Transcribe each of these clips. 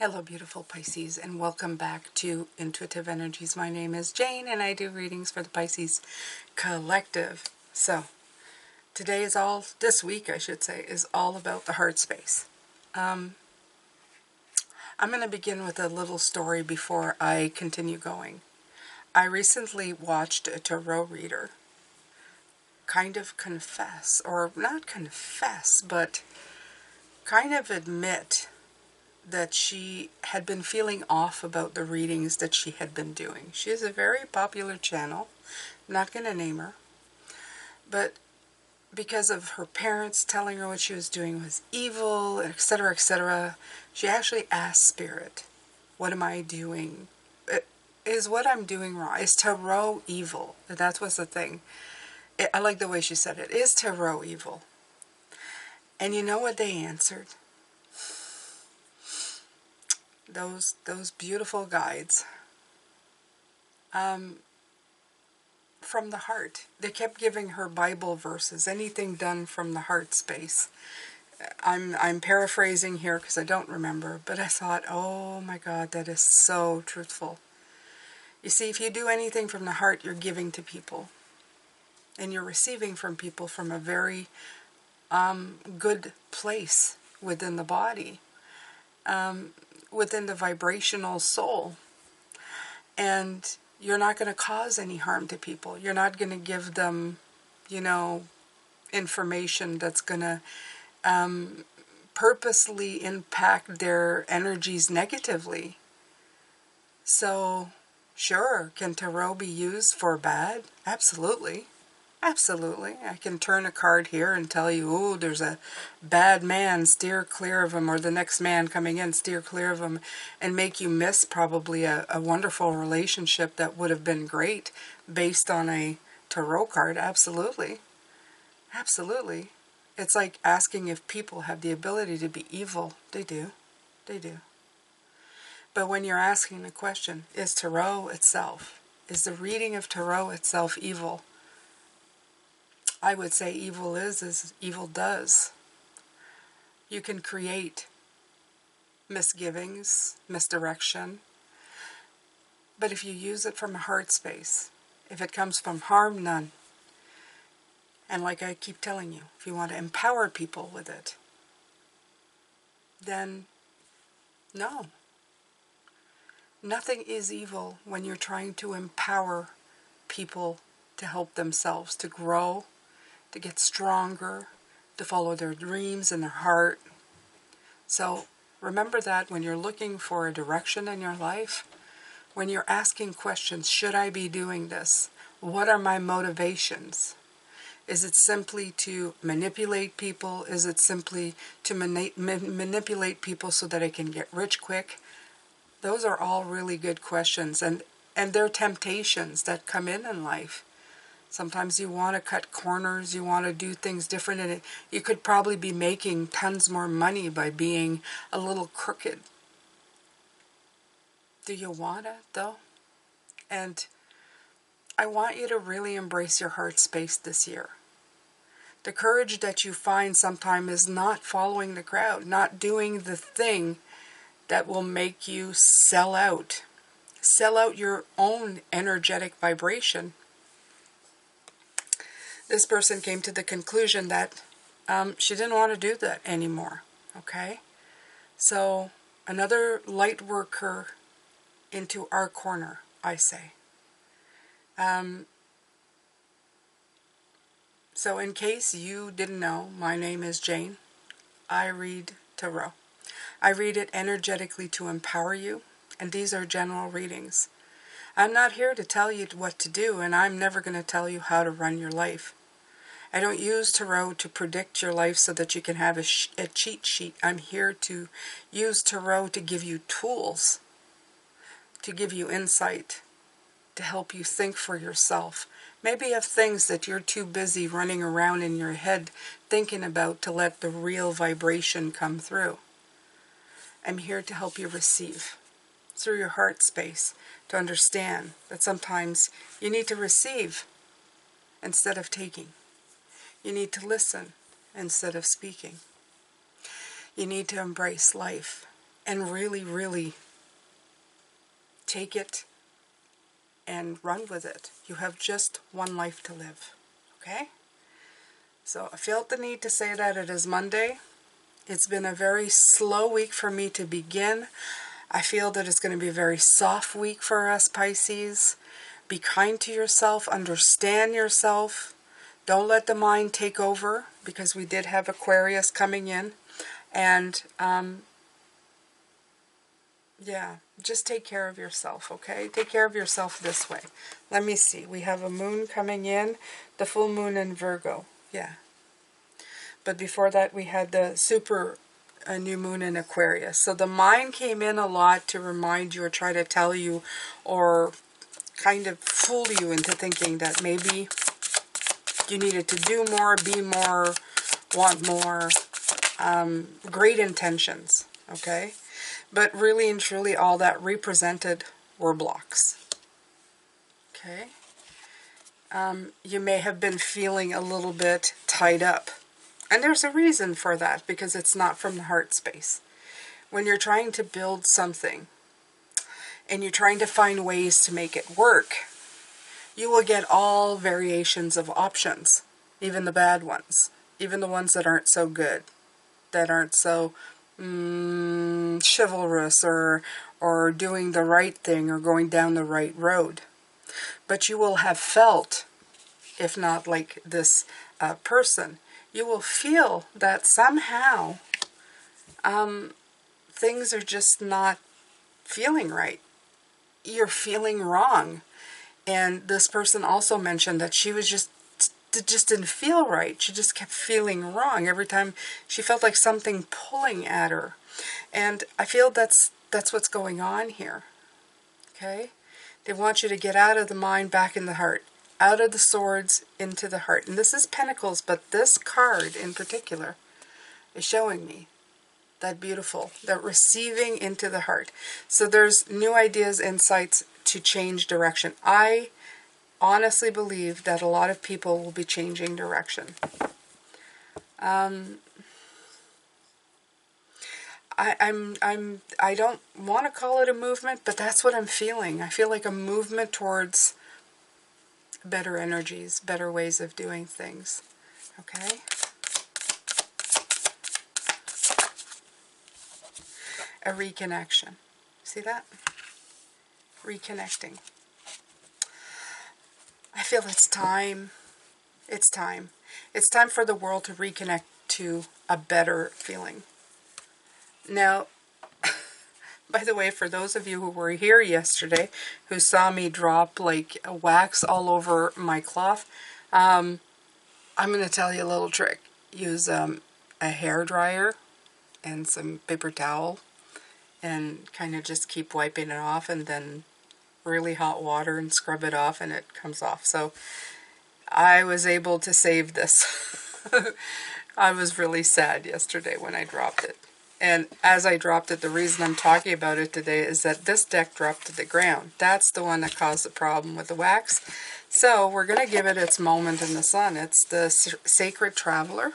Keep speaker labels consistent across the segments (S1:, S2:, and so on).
S1: Hello beautiful Pisces, and welcome back to Intuitive Energies. My name is Jane and I do readings for the Pisces Collective. So this week I should say, is all about the heart space. I'm going to begin with a little story before I continue going. I recently watched a tarot reader kind of confess, or not confess, but kind of admit that she had been feeling off about the readings that she had been doing. She has a very popular channel, not going to name her, but because of her parents telling her what she was doing was evil, etc., she actually asked Spirit, what am I doing? Is what I'm doing wrong? Is tarot evil? That was the thing. I like the way she said it. Is tarot evil? And you know what they answered? Those beautiful guides from the heart. They kept giving her Bible verses, anything done from the heart space. I'm paraphrasing here because I don't remember, but I thought, oh my God, that is so truthful. You see, if you do anything from the heart, you're giving to people, and you're receiving from people from a very good place within the body, within the vibrational soul. And you're not going to cause any harm to people. You're not going to give them, information that's going to purposely impact their energies negatively. So, sure, can tarot be used for bad? Absolutely. Absolutely. I can turn a card here and tell you, oh, there's a bad man, steer clear of him, or the next man coming in, steer clear of him, and make you miss probably a wonderful relationship that would have been great based on a tarot card. Absolutely. Absolutely. It's like asking if people have the ability to be evil. They do. They do. But when you're asking the question, is tarot itself, is the reading of tarot itself evil? I would say evil is as evil does. You can create misgivings, misdirection, but if you use it from a heart space, if it comes from harm, none. And like I keep telling you, if you want to empower people with it, then no. Nothing is evil when you're trying to empower people to help themselves, to grow, to get stronger, to follow their dreams and their heart. So remember that when you're looking for a direction in your life, when you're asking questions, should I be doing this? What are my motivations? Is it simply to manipulate people? Is it simply to manipulate people so that I can get rich quick? Those are all really good questions, and they're temptations that come in life. Sometimes you want to cut corners, you want to do things different, and you could probably be making tons more money by being a little crooked. Do you want it, though? And I want you to really embrace your heart space this year. The courage that you find sometimes is not following the crowd, not doing the thing that will make you sell out. Sell out your own energetic vibration. This person came to the conclusion that she didn't want to do that anymore. Okay? So, another light worker into our corner, I say. So in case you didn't know, my name is Jane. I read tarot. I read it energetically to empower you, and these are general readings. I'm not here to tell you what to do, and I'm never going to tell you how to run your life. I don't use tarot to predict your life so that you can have a cheat sheet. I'm here to use tarot to give you tools, to give you insight, to help you think for yourself. Maybe you have things that you're too busy running around in your head thinking about to let the real vibration come through. I'm here to help you receive through your heart space, to understand that sometimes you need to receive instead of taking. You need to listen instead of speaking. You need to embrace life and really, really take it and run with it. You have just one life to live, okay? So I felt the need to say that. It is Monday. It's been a very slow week for me to begin. I feel that it's going to be a very soft week for us Pisces. Be kind to yourself, understand yourself. Don't let the mind take over, because we did have Aquarius coming in. And yeah, just take care of yourself, okay? Take care of yourself this way. Let me see. We have a moon coming in, the full moon in Virgo. Yeah. But before that, we had the super new moon in Aquarius. So the mind came in a lot to remind you or try to tell you or kind of fool you into thinking that maybe you needed to do more, be more, want more, great intentions, okay? But really and truly, all that represented were blocks, okay? You may have been feeling a little bit tied up. And there's a reason for that, because it's not from the heart space. When you're trying to build something, and you're trying to find ways to make it work, you will get all variations of options, even the bad ones, even the ones that aren't so good, that aren't so chivalrous or doing the right thing or going down the right road. But you will have felt, if not like this person, you will feel that somehow things are just not feeling right. You're feeling wrong. And this person also mentioned that she was just didn't feel right. She just kept feeling wrong every time she felt like something pulling at her. And I feel that's what's going on here. Okay? They want you to get out of the mind, back in the heart. Out of the swords, into the heart. And this is Pentacles, but this card in particular is showing me that beautiful, that receiving into the heart. So there's new ideas, insights to change direction. I honestly believe that a lot of people will be changing direction. I don't want to call it a movement, but that's what I'm feeling. I feel like a movement towards better energies, better ways of doing things. Okay? A reconnection. See that? Reconnecting. I feel it's time. It's time. It's time for the world to reconnect to a better feeling. Now, by the way, for those of you who were here yesterday, who saw me drop like a wax all over my cloth, I'm going to tell you a little trick. Use a hair dryer and some paper towel and kind of just keep wiping it off, and then really hot water and scrub it off, and it comes off. So I was able to save this. I was really sad yesterday when I dropped it. And as I dropped it, the reason I'm talking about it today is that this deck dropped to the ground. That's the one that caused the problem with the wax. So we're going to give it its moment in the sun. It's the Sacred Traveler.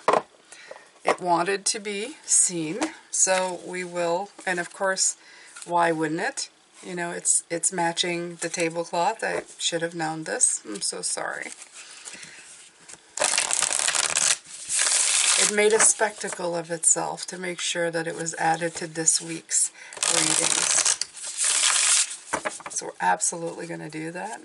S1: It wanted to be seen, so we will. And of course, why wouldn't it? You know, it's matching the tablecloth. I should have known this. I'm so sorry. It made a spectacle of itself to make sure that it was added to this week's readings. So we're absolutely going to do that.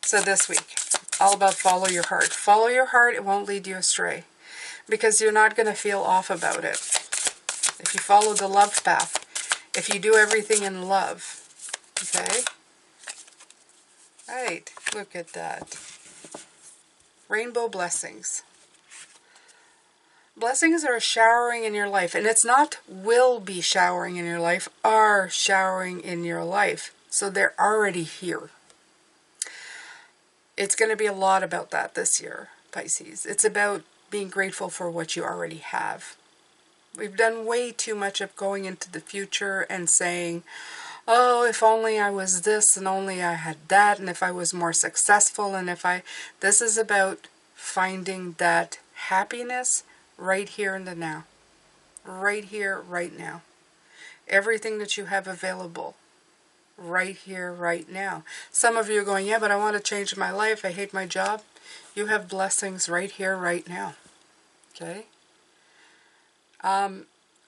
S1: So this week, all about follow your heart. Follow your heart, it won't lead you astray, because you're not going to feel off about it. If you follow the love path, if you do everything in love, okay? Right, look at that. Rainbow blessings. Blessings are showering in your life, and it's not will be showering in your life, are showering in your life. So they're already here. It's going to be a lot about that this year, Pisces. It's about being grateful for what you already have. We've done way too much of going into the future and saying, oh, if only I was this and only I had that, and if I was more successful, and if I, this is about finding that happiness right here in the now. Right here, right now. Everything that you have available right here, right now. Some of you are going, yeah, but I want to change my life. I hate my job. You have blessings right here, right now. Okay?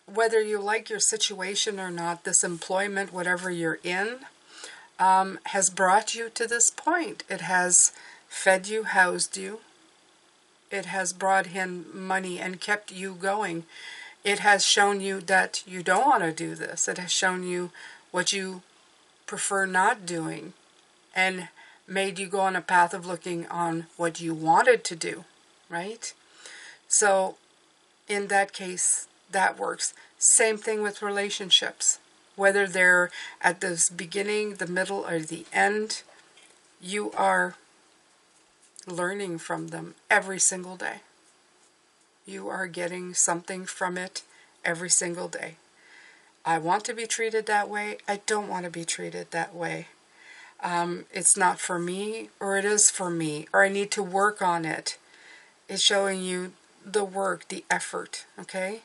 S1: Whether you like your situation or not, this employment, whatever you're in, has brought you to this point. It has fed you, housed you. It has brought in money and kept you going. It has shown you that you don't want to do this. It has shown you what you prefer not doing and made you go on a path of looking on what you wanted to do, right? So in that case, that works. Same thing with relationships. Whether they're at the beginning, the middle, or the end, you are learning from them every single day. You are getting something from it every single day. I want to be treated that way. I don't want to be treated that way. It's not for me, or it is for me, or I need to work on it. It's showing you the work, the effort, okay?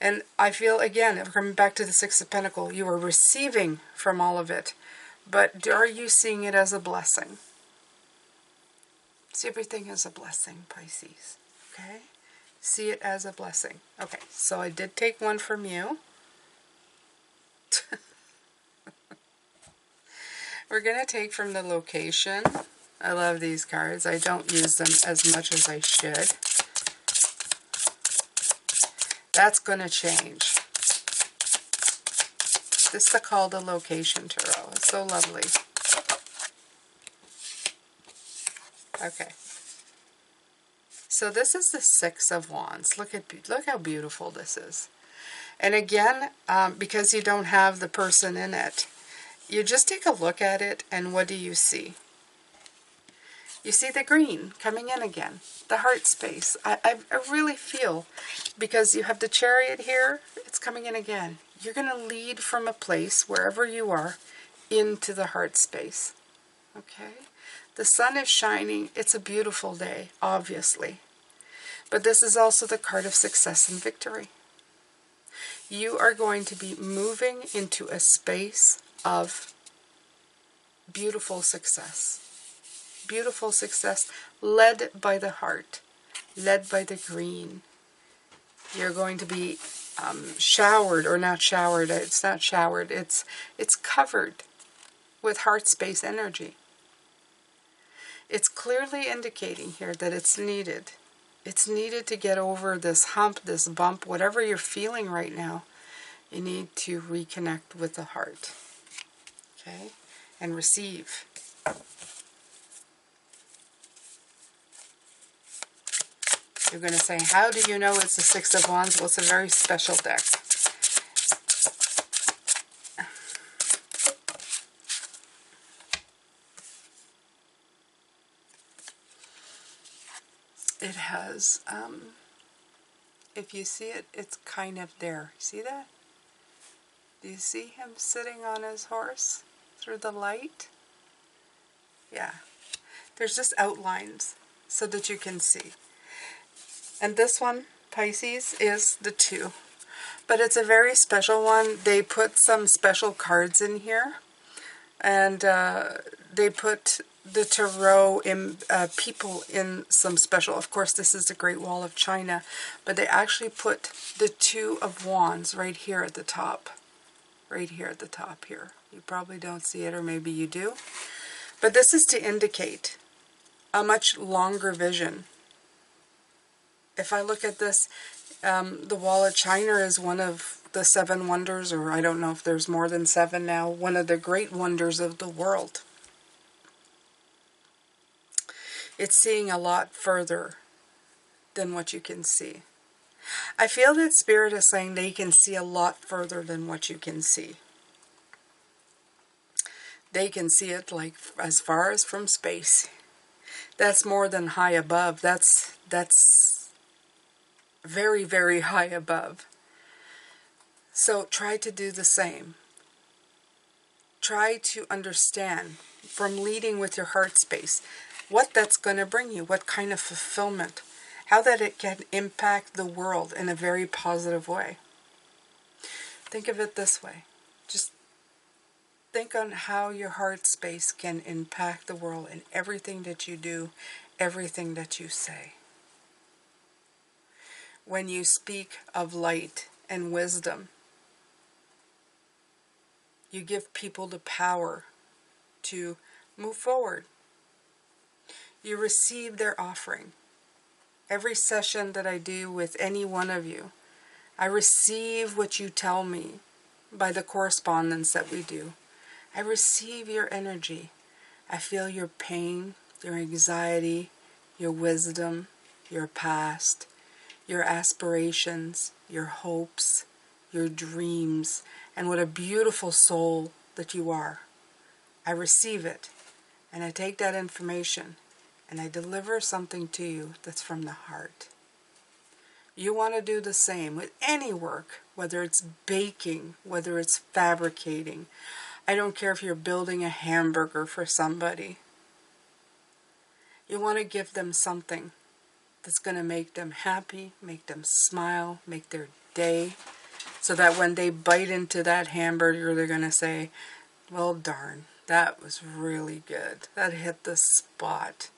S1: And I feel, again, coming back to the Six of Pentacles, you are receiving from all of it. But are you seeing it as a blessing? See everything as a blessing, Pisces, okay? See it as a blessing. Okay, so I did take one from you. We're going to take from the location. I love these cards. I don't use them as much as I should. That's going to change. This is called the Location Tarot. It's so lovely. Okay. So this is the Six of Wands. Look how beautiful this is. And again, because you don't have the person in it, you just take a look at it, and what do you see? You see the green coming in again, the heart space. I really feel, because you have the Chariot here, it's coming in again. You're going to lead from a place, wherever you are, into the heart space. Okay? The sun is shining. It's a beautiful day, obviously. But this is also the card of success and victory. You are going to be moving into a space of beautiful success. Beautiful success led by the heart, led by the green. You're going to be showered, or not showered, it's not showered, it's covered with heart space energy. It's clearly indicating here that it's needed. It's needed to get over this hump, this bump, whatever you're feeling right now. You need to reconnect with the heart. Okay? And receive. You're going to say, how do you know it's the Six of Wands? Well, it's a very special deck. It has, if you see it, it's kind of there. See that? Do you see him sitting on his horse through the light? Yeah. There's just outlines so that you can see. And this one, Pisces, is the 2. But it's a very special one. They put some special cards in here. And they put the tarot in people in some special. Of course, this is the Great Wall of China. But they actually put the 2 of Wands right here at the top. Right here at the top here. You probably don't see it, or maybe you do. But this is to indicate a much longer vision. If I look at this, the Wall of China is one of the 7 wonders, or I don't know if there's more than 7 now, one of the great wonders of the world. It's seeing a lot further than what you can see. I feel that Spirit is saying they can see a lot further than what you can see. They can see it like as far as from space. That's more than high above. That's very, very high above. So try to do the same. try to understand from leading with your heart space what that's going to bring you, what kind of fulfillment, how that it can impact the world in a very positive way. Think of it this way. Just think on how your heart space can impact the world in everything that you do, everything that you say. When you speak of light and wisdom, you give people the power to move forward. You receive their offering. Every session that I do with any one of you, I receive what you tell me by the correspondence that we do. I receive your energy. I feel your pain, your anxiety, your wisdom, your past, your aspirations, your hopes, your dreams, and what a beautiful soul that you are. I receive it, and I take that information, and I deliver something to you that's from the heart. You want to do the same with any work, whether it's baking, whether it's fabricating. I don't care if you're building a hamburger for somebody. You want to give them something that's going to make them happy, make them smile, make their day, so that when they bite into that hamburger, they're going to say, well, darn, that was really good. That hit the spot.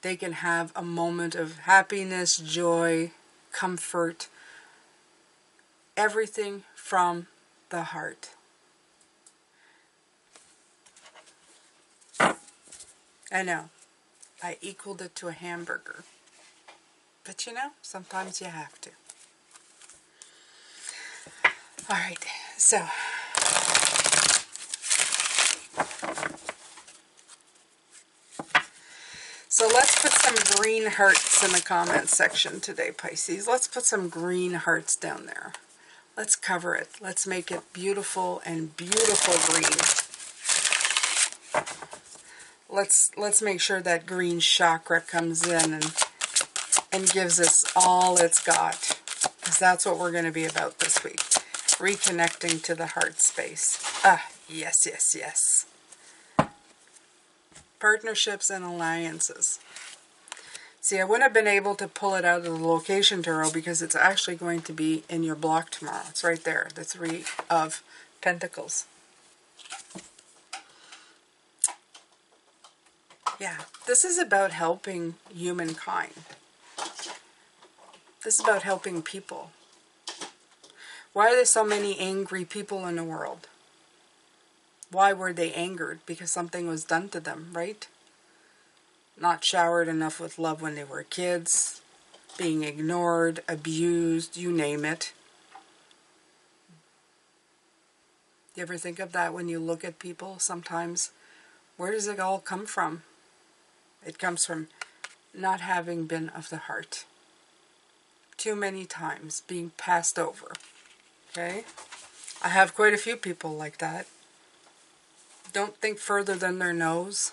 S1: They can have a moment of happiness, joy, comfort, everything from the heart. I know, I equaled it to a hamburger. But you know, sometimes you have to. Alright, so let's put some green hearts in the comments section today, Pisces. Let's put some green hearts down there. Let's cover it. Let's make it beautiful and beautiful green. Let's make sure that green chakra comes in and gives us all it's got. Because that's what we're going to be about this week. Reconnecting to the heart space. Yes, yes, yes. Partnerships and alliances. See, I wouldn't have been able to pull it out of the location tarot because it's actually going to be in your block tomorrow. It's right there, the Three of Pentacles. Yeah, this is about helping humankind. This is about helping people. Why are there so many angry people in the world? Why were they angered? Because something was done to them, right? Not showered enough with love when they were kids, being ignored, abused, you name it. You ever think of that when you look at people sometimes? Where does it all come from? It comes from not having been of the heart. Too many times being passed over. Okay? I have quite a few people like that. Don't think further than their nose.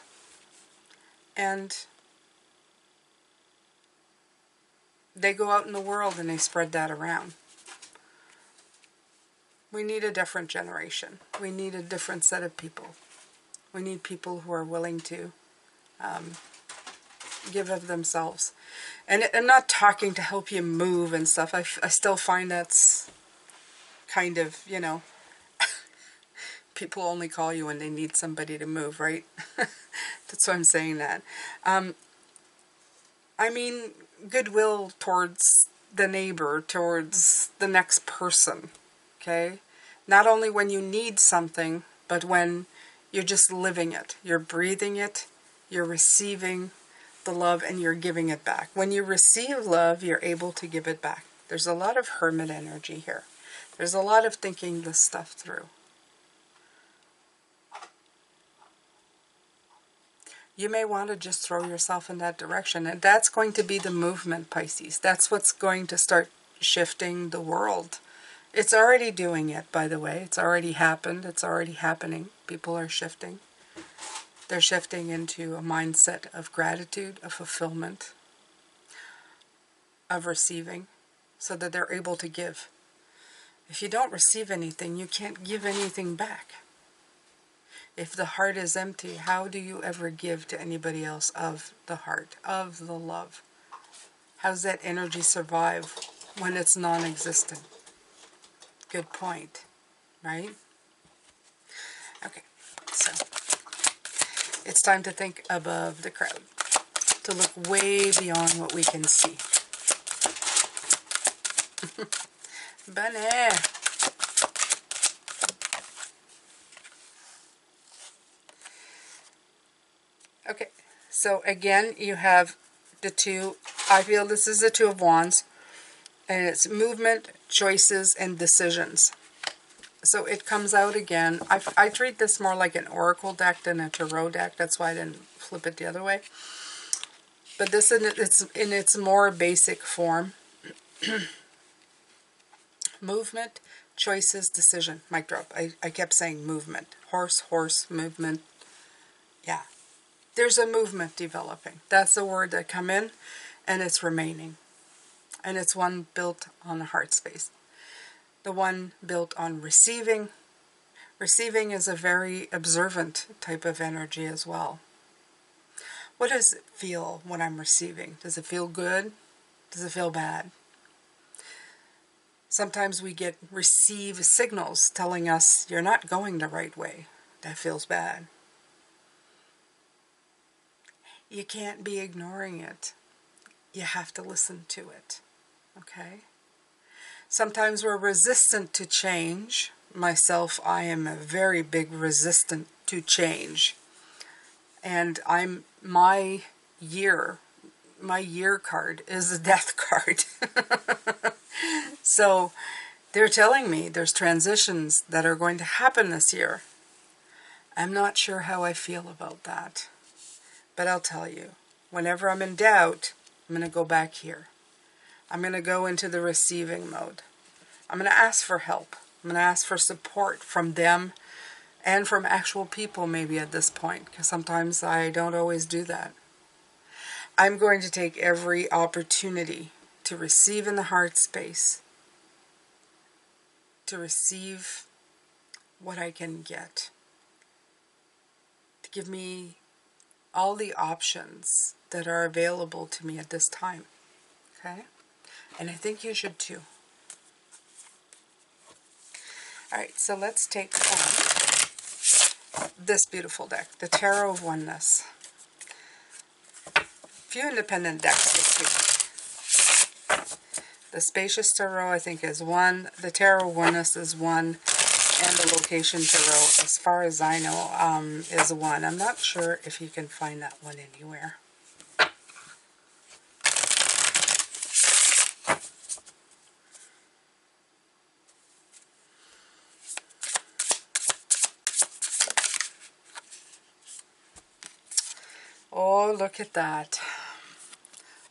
S1: And they go out in the world and they spread that around. We need a different generation. We need a different set of people. We need people who are willing to give of themselves. And I'm not talking to help you move and stuff. I still find that's kind of, you know, people only call you when they need somebody to move, right? That's why I'm saying that. I mean, goodwill towards the neighbor, towards the next person, okay? Not only when you need something, but when you're just living it. You're breathing it, you're receiving the love, and you're giving it back. When you receive love, you're able to give it back. There's a lot of hermit energy here. There's a lot of thinking this stuff through. You may want to just throw yourself in that direction. And that's going to be the movement, Pisces. That's what's going to start shifting the world. It's already doing it, by the way. It's already happened. It's already happening. People are shifting. They're shifting into a mindset of gratitude, of fulfillment, of receiving, so that they're able to give. If you don't receive anything, you can't give anything back. If the heart is empty, how do you ever give to anybody else of the heart, of the love? How's that energy survive when it's non-existent? Good point, right? Okay, so it's time to think above the crowd, to look way beyond what we can see. Bunny! Okay, so again, you have the two, I feel this is the Two of Wands, and it's movement, choices, and decisions. So it comes out again. I treat this more like an oracle deck than a tarot deck. That's why I didn't flip it the other way. But this it's in its more basic form. Movement, choices, decision. Mic drop. I kept saying movement. Horse, movement. Yeah. There's a movement developing. That's the word that come in, and it's remaining. And it's one built on the heart space. The one built on receiving. Receiving is a very observant type of energy as well. What does it feel when I'm receiving? Does it feel good? Does it feel bad? Sometimes we receive signals telling us you're not going the right way. That feels bad. You can't be ignoring it. You have to listen to it. Okay? Sometimes we're resistant to change. Myself, I am a very big resistant to change. And my year card is a death card. So they're telling me there's transitions that are going to happen this year. I'm not sure how I feel about that. But I'll tell you, whenever I'm in doubt, I'm going to go back here. I'm going to go into the receiving mode. I'm going to ask for help. I'm going to ask for support from them and from actual people maybe at this point, because sometimes I don't always do that. I'm going to take every opportunity to receive in the heart space, to receive what I can get, to give me all the options that are available to me at this time. Okay? And I think you should too. Alright, so let's take this beautiful deck, the Tarot of Oneness. A few independent decks this week. The Spacious Tarot, I think, is one. The Tarot of Oneness is one. And the Location Tarot, as far as I know, is one. I'm not sure if you can find that one anywhere. Oh, look at that.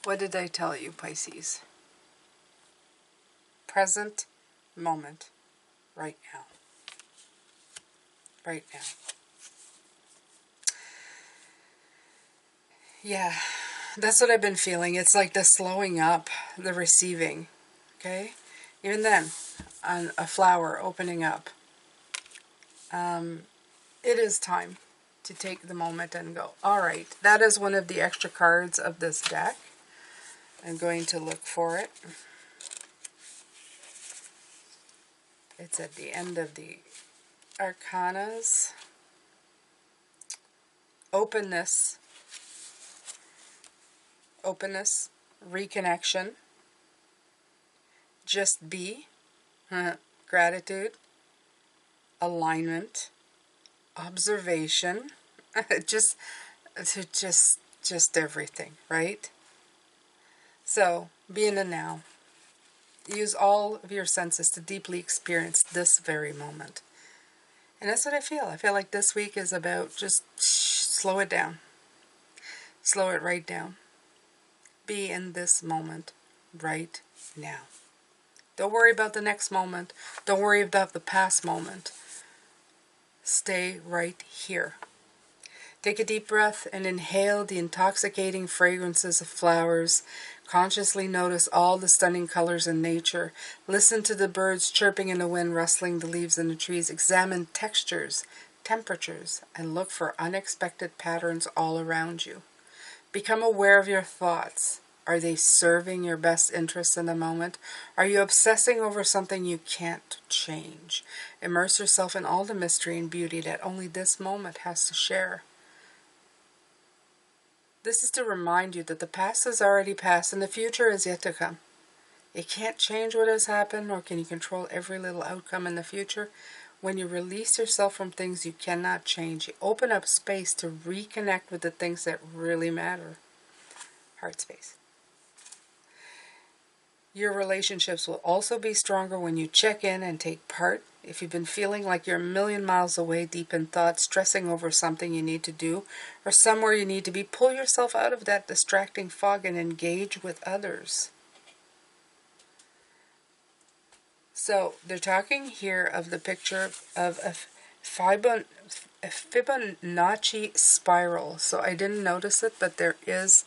S1: What did I tell you, Pisces? Present moment. Right now. Right now. Yeah, that's what I've been feeling. It's like the slowing up, the receiving. Okay? Even then, on a flower opening up. It is time to take the moment and go, alright, that is one of the extra cards of this deck. I'm going to look for it. It's at the end of the Arcanas. Openness, reconnection, just be, gratitude, alignment, observation, just everything, right? So, be in the now. Use all of your senses to deeply experience this very moment. And that's what I feel. I feel like this week is about just slow it down. Slow it right down. Be in this moment right now. Don't worry about the next moment. Don't worry about the past moment. Stay right here. Take a deep breath and inhale the intoxicating fragrances of flowers. Consciously notice all the stunning colors in nature. Listen to the birds chirping in the wind, rustling the leaves in the trees. Examine textures, temperatures and look for unexpected patterns all around you. Become aware of your thoughts. Are they serving your best interests in the moment? Are you obsessing over something you can't change? Immerse yourself in all the mystery and beauty that only this moment has to share. This is to remind you that the past has already passed and the future is yet to come. You can't change what has happened, nor can you control every little outcome in the future. When you release yourself from things you cannot change, you open up space to reconnect with the things that really matter. Heart space. Your relationships will also be stronger when you check in and take part. If you've been feeling like you're a million miles away, deep in thought, stressing over something you need to do, or somewhere you need to be, pull yourself out of that distracting fog and engage with others. So they're talking here of the picture of a Fibonacci spiral. So I didn't notice it, but there is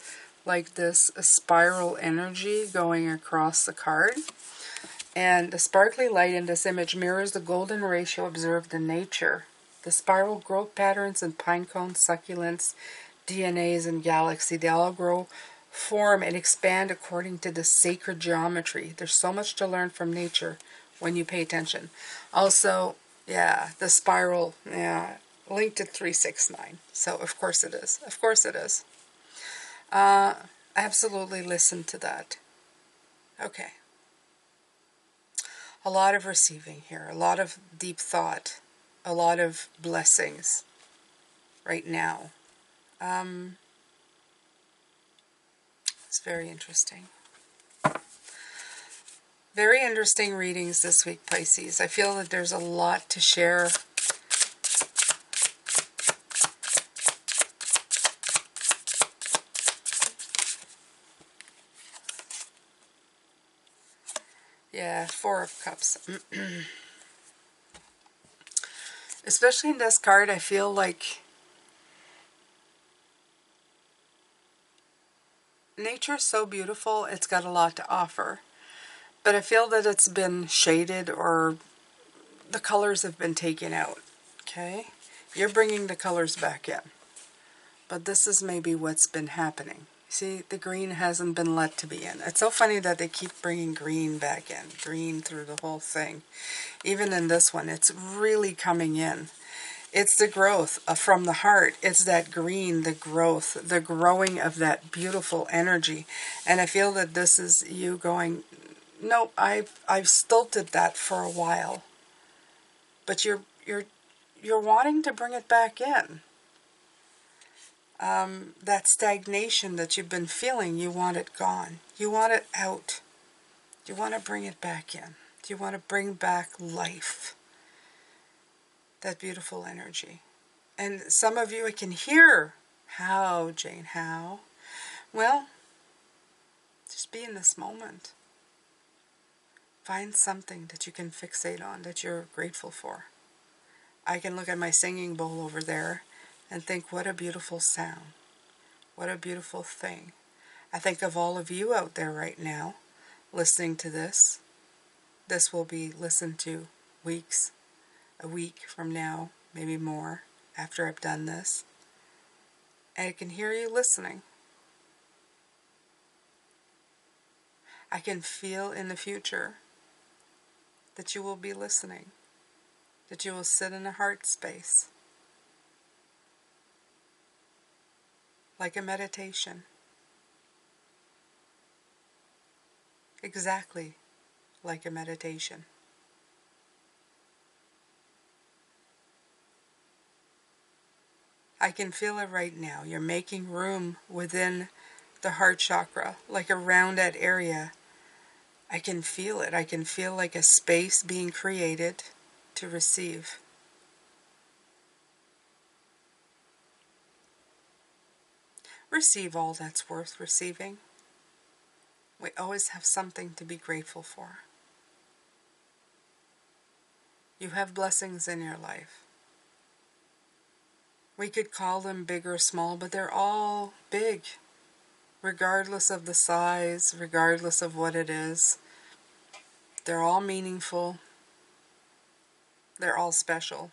S1: like this spiral energy going across the card. And the sparkly light in this image mirrors the golden ratio observed in nature. The spiral growth patterns in pine cones, succulents, DNAs, and galaxy, they all grow, form, and expand according to the sacred geometry. There's so much to learn from nature when you pay attention. Also, yeah, the spiral, yeah, linked to 369. So of course it is. Of course it is. Absolutely listen to that. Okay. A lot of receiving here, a lot of deep thought, a lot of blessings right now. It's very interesting. Very interesting readings this week, Pisces. I feel that there's a lot to share. Yeah, Four of Cups. Especially in this card, I feel like nature's so beautiful, it's got a lot to offer. But I feel that it's been shaded or the colors have been taken out. Okay? You're bringing the colors back in. But this is maybe what's been happening. See, the green hasn't been let to be in. It's so funny that they keep bringing green back in. Green through the whole thing. Even in this one, it's really coming in. It's the growth from the heart. It's that green, the growth, the growing of that beautiful energy. And I feel that this is you going, nope, I've stilted that for a while. But you're wanting to bring it back in. That stagnation that you've been feeling, you want it gone. You want it out. You want to bring it back in. You want to bring back life. That beautiful energy. And some of you, I can hear, how, Jane, how? Well, just be in this moment. Find something that you can fixate on, that you're grateful for. I can look at my singing bowl over there and think, what a beautiful sound. What a beautiful thing. I think of all of you out there right now listening to this. This will be listened to a week from now, maybe more, after I've done this. And I can hear you listening. I can feel in the future that you will be listening, that you will sit in a heart space, like a meditation, exactly like a meditation. I can feel it right now. You're making room within the heart chakra, like around that area. I can feel it. I can feel like a space being created to receive. Receive all that's worth receiving. We always have something to be grateful for. You have blessings in your life. We could call them big or small, but they're all big, regardless of the size, regardless of what it is. They're all meaningful. They're all special.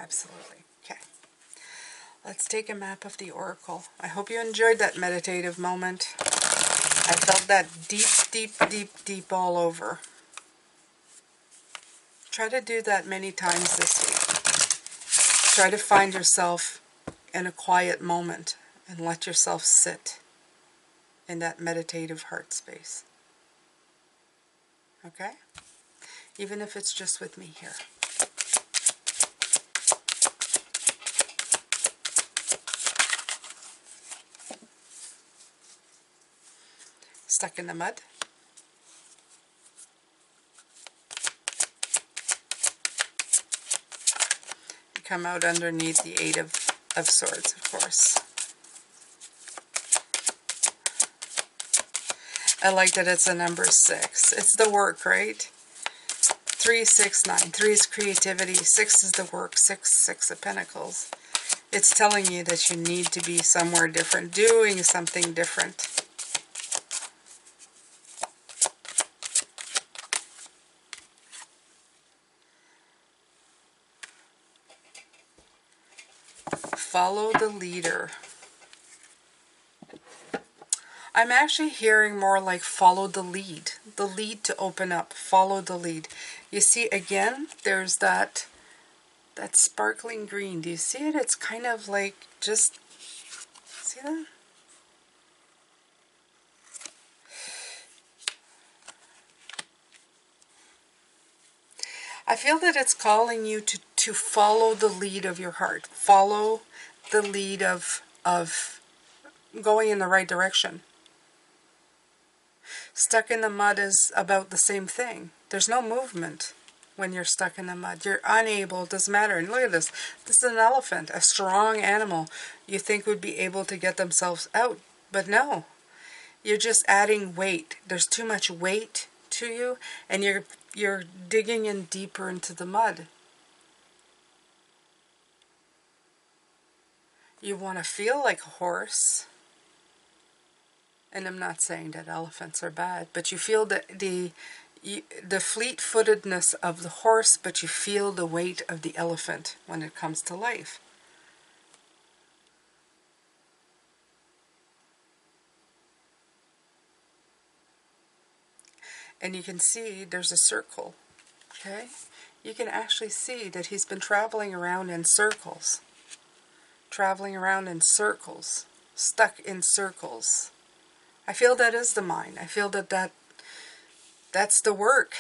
S1: Absolutely. Okay. Let's take a map of the oracle. I hope you enjoyed that meditative moment. I felt that deep, deep, deep, deep all over. Try to do that many times this week. Try to find yourself in a quiet moment and let yourself sit in that meditative heart space. Okay? Even if it's just with me here. Stuck in the mud? You come out underneath the Eight of Swords, of course. I like that it's a number 6. It's the work, right? 3, 6, 9. 3 is creativity. 6 is the work. 6 of Pentacles. It's telling you that you need to be somewhere different, doing something different. Follow the leader. I'm actually hearing more like follow the lead to open up, follow the lead. You see, again, there's that sparkling green. Do you see it? It's kind of like just, see that? I feel that it's calling you to follow the lead of your heart. Follow the lead of going in the right direction. Stuck in the mud is about the same thing. There's no movement when you're stuck in the mud. You're unable, it doesn't matter. And look at this. This is an elephant, a strong animal you think would be able to get themselves out. But no. You're just adding weight. There's too much weight to you, and you're digging in deeper into the mud. You want to feel like a horse. And I'm not saying that elephants are bad, but you feel the fleet-footedness of the horse, but you feel the weight of the elephant when it comes to life. And you can see there's a circle, okay? You can actually see that he's been traveling around in circles. Traveling around in circles. Stuck in circles. I feel that is the mind. I feel that's the work.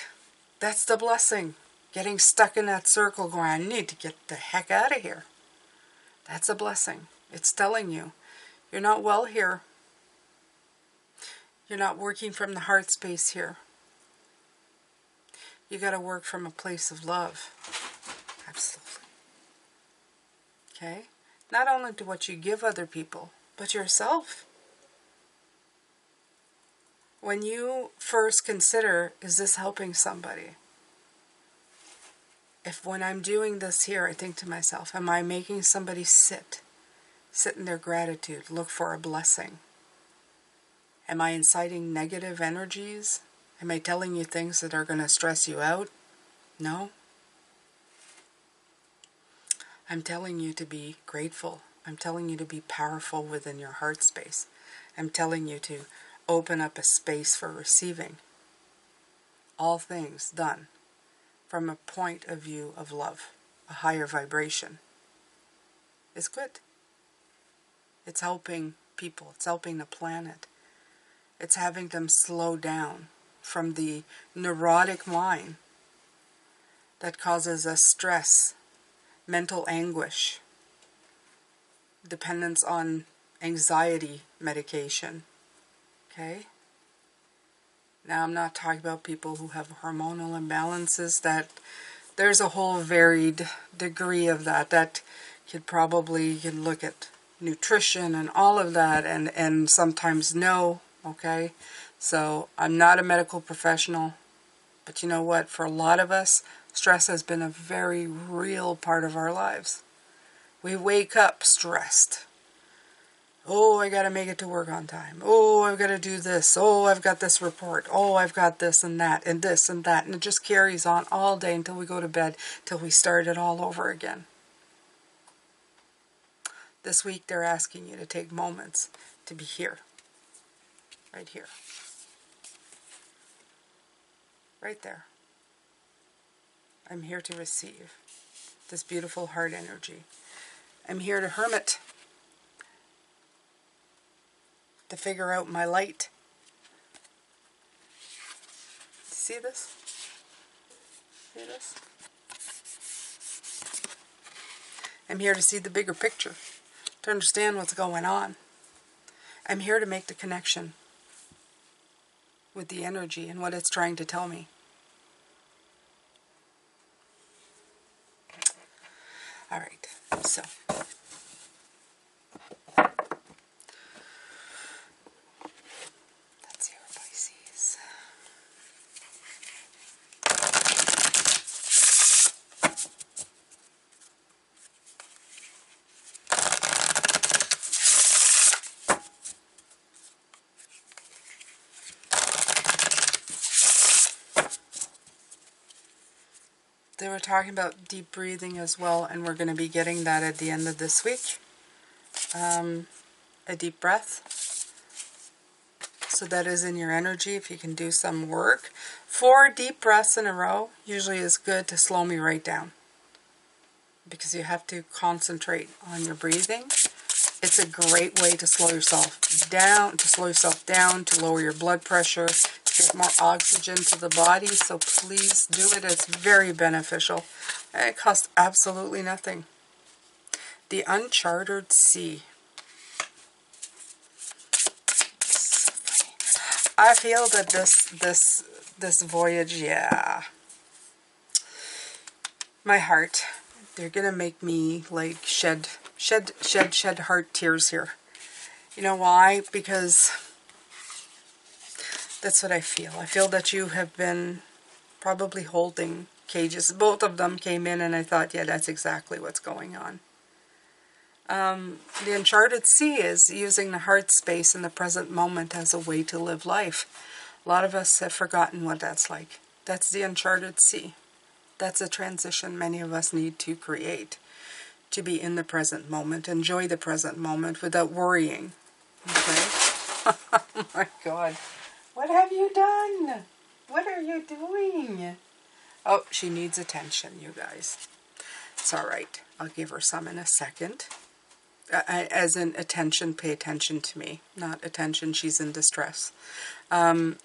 S1: That's the blessing. Getting stuck in that circle going, I need to get the heck out of here. That's a blessing. It's telling you, you're not well here. You're not working from the heart space here. You got to work from a place of love. Absolutely. Okay? Not only to what you give other people, but yourself. When you first consider, is this helping somebody? If when I'm doing this here, I think to myself, am I making somebody sit in their gratitude, look for a blessing? Am I inciting negative energies? Am I telling you things that are going to stress you out? No. I'm telling you to be grateful. I'm telling you to be powerful within your heart space. I'm telling you to open up a space for receiving. All things done from a point of view of love, a higher vibration. It's good. It's helping people. It's helping the planet. It's having them slow down from the neurotic mind that causes us stress, mental anguish, dependence on anxiety medication. Okay? Now, I'm not talking about people who have hormonal imbalances. That there's a whole varied degree of that. That could probably, you can look at nutrition and all of that, and sometimes no. Okay? So, I'm not a medical professional. But you know what? For a lot of us, stress has been a very real part of our lives. We wake up stressed. Oh, I got to make it to work on time. Oh, I've got to do this. Oh, I've got this report. Oh, I've got this and that and that. And it just carries on all day until we go to bed, till we start it all over again. This week they're asking you to take moments to be here. Right here. Right there. I'm here to receive this beautiful heart energy. I'm here to hermit. To figure out my light. See this? See this? I'm here to see the bigger picture. To understand what's going on. I'm here to make the connection with the energy and what it's trying to tell me. All right, so let's hear Pisces. They were talking about deep breathing as well, and we're going to be getting that at the end of this week. A deep breath. So that is in your energy if you can do some work. 4 deep breaths in a row usually is good to slow me right down. Because you have to concentrate on your breathing. It's a great way to slow yourself down, to lower your blood pressure, to get more oxygen to the body. So please do it. It's very beneficial. And it costs absolutely nothing. The uncharted sea. I feel that this voyage, yeah. My heart, they're gonna make me like shed heart tears here. You know why? Because that's what I feel. I feel that you have been probably holding cages. Both of them came in and I thought, yeah, that's exactly what's going on. The uncharted sea is using the heart space in the present moment as a way to live life. A lot of us have forgotten what that's like. That's the uncharted sea. That's a transition many of us need to create. To be in the present moment. Enjoy the present moment without worrying. Okay? Oh my God. What have you done? What are you doing? Oh, she needs attention, you guys. It's alright. I'll give her some in a second. As in attention, pay attention to me. Not attention, she's in distress. Bunny.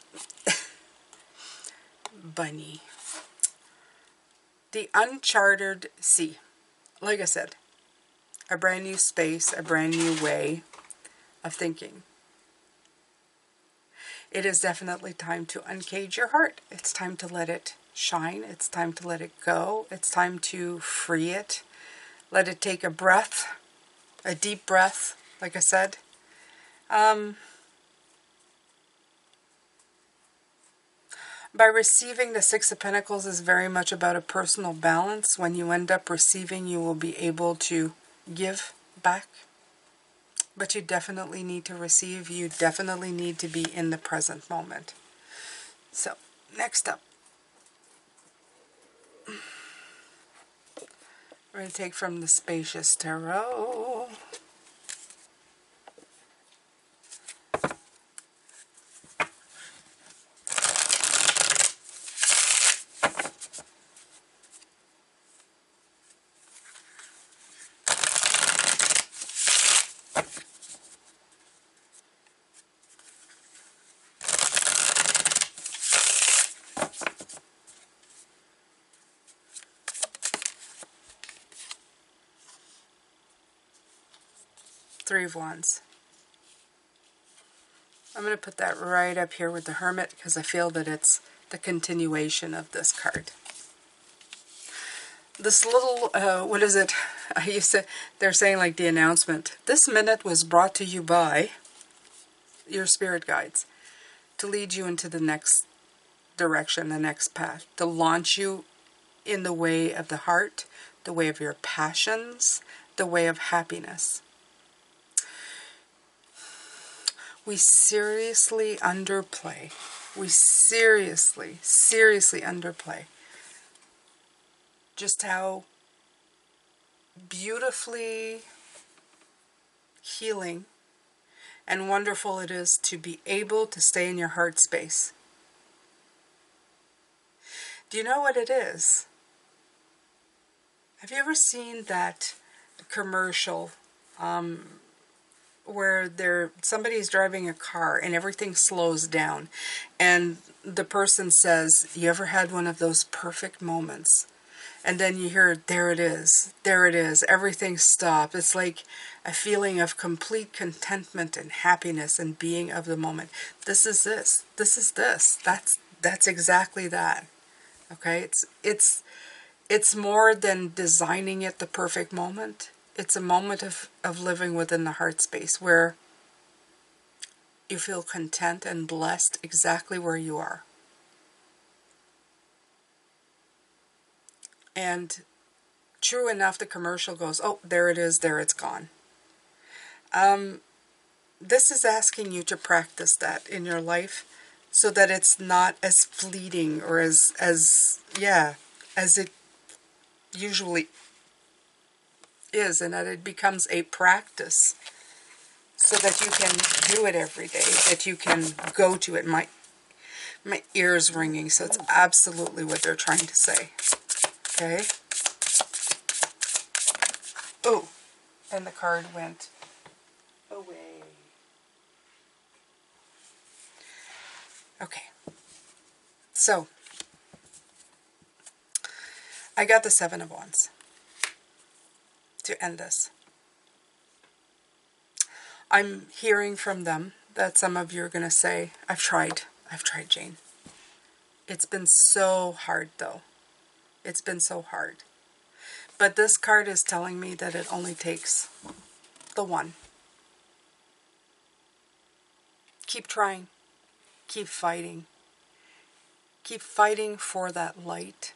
S1: The uncharted sea. Like I said, a brand new space, a brand new way of thinking. It is definitely time to uncage your heart. It's time to let it shine. It's time to let it go. It's time to free it. Let it take a breath. A deep breath, like I said. By receiving the Six of Pentacles is very much about a personal balance. When you end up receiving, you will be able to give back. But you definitely need to receive. You definitely need to be in the present moment. So, next up. We're going to take from the Spacious Tarot. Three of Wands. I'm going to put that right up here with the Hermit because I feel that it's the continuation of this card. This little, what is it? They're saying like the announcement. This minute was brought to you by your spirit guides to lead you into the next direction, the next path, to launch you in the way of the heart, the way of your passions, the way of happiness. We seriously underplay. We seriously underplay just how beautifully healing and wonderful it is to be able to stay in your heart space. Do you know what it is? Have you ever seen that commercial where somebody's driving a car and everything slows down and the person says, you ever had one of those perfect moments? And then you hear, there it is, everything stopped. It's like a feeling of complete contentment and happiness and being of the moment. This is this. That's exactly that. Okay, it's more than designing it the perfect moment. It's a moment of living within the heart space where you feel content and blessed exactly where you are. And true enough, the commercial goes, oh, there it is, there it's gone. This is asking you to practice that in your life so that it's not as fleeting or as it usually is, and that it becomes a practice so that you can do it every day, that you can go to it. My ear's ringing, so it's absolutely what they're trying to say. Okay? Oh, and the card went away. Okay. So, I got the Seven of Wands to end this. I'm hearing from them that some of you are going to say, I've tried, Jane. It's been so hard, though. It's been so hard. But this card is telling me that it only takes the one. Keep trying. Keep fighting. Keep fighting for that light,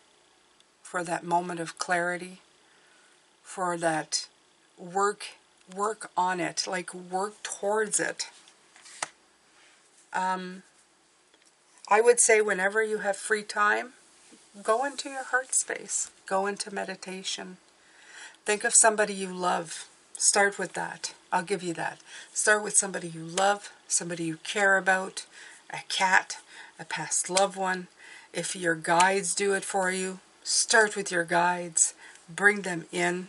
S1: for that moment of clarity, for that work on it, like work towards it. I would say whenever you have free time, go into your heart space. Go into meditation. Think of somebody you love. Start with that. I'll give you that. Start with somebody you love, somebody you care about, a cat, a past loved one. If your guides do it for you, start with your guides. Bring them in.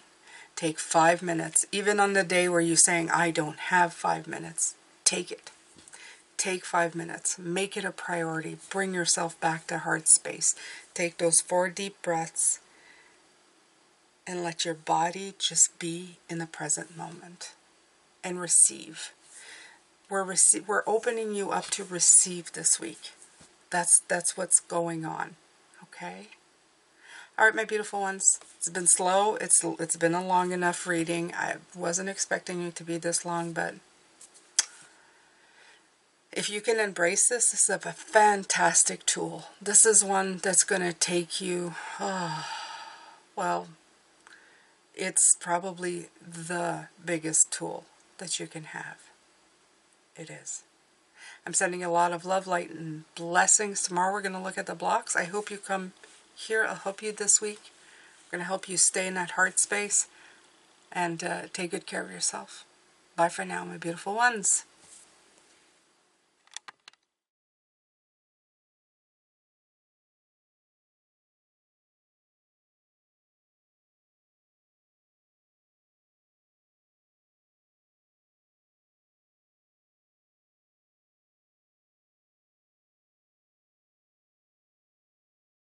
S1: Take 5 minutes. Even on the day where you're saying, I don't have 5 minutes, take it. Take 5 minutes. Make it a priority. Bring yourself back to heart space. Take those 4 deep breaths and let your body just be in the present moment and receive. We're opening you up to receive this week. That's what's going on. Okay? All right, my beautiful ones. It's been slow. It's been a long enough reading. I wasn't expecting it to be this long, but if you can embrace this is a fantastic tool. This is one that's going to take you, well, it's probably the biggest tool that you can have. It is. I'm sending a lot of love, light, and blessings. Tomorrow we're going to look at the blocks. I hope you come here. I'll help you this week. I'm going to help you stay in that heart space and take good care of yourself. Bye for now, my beautiful ones.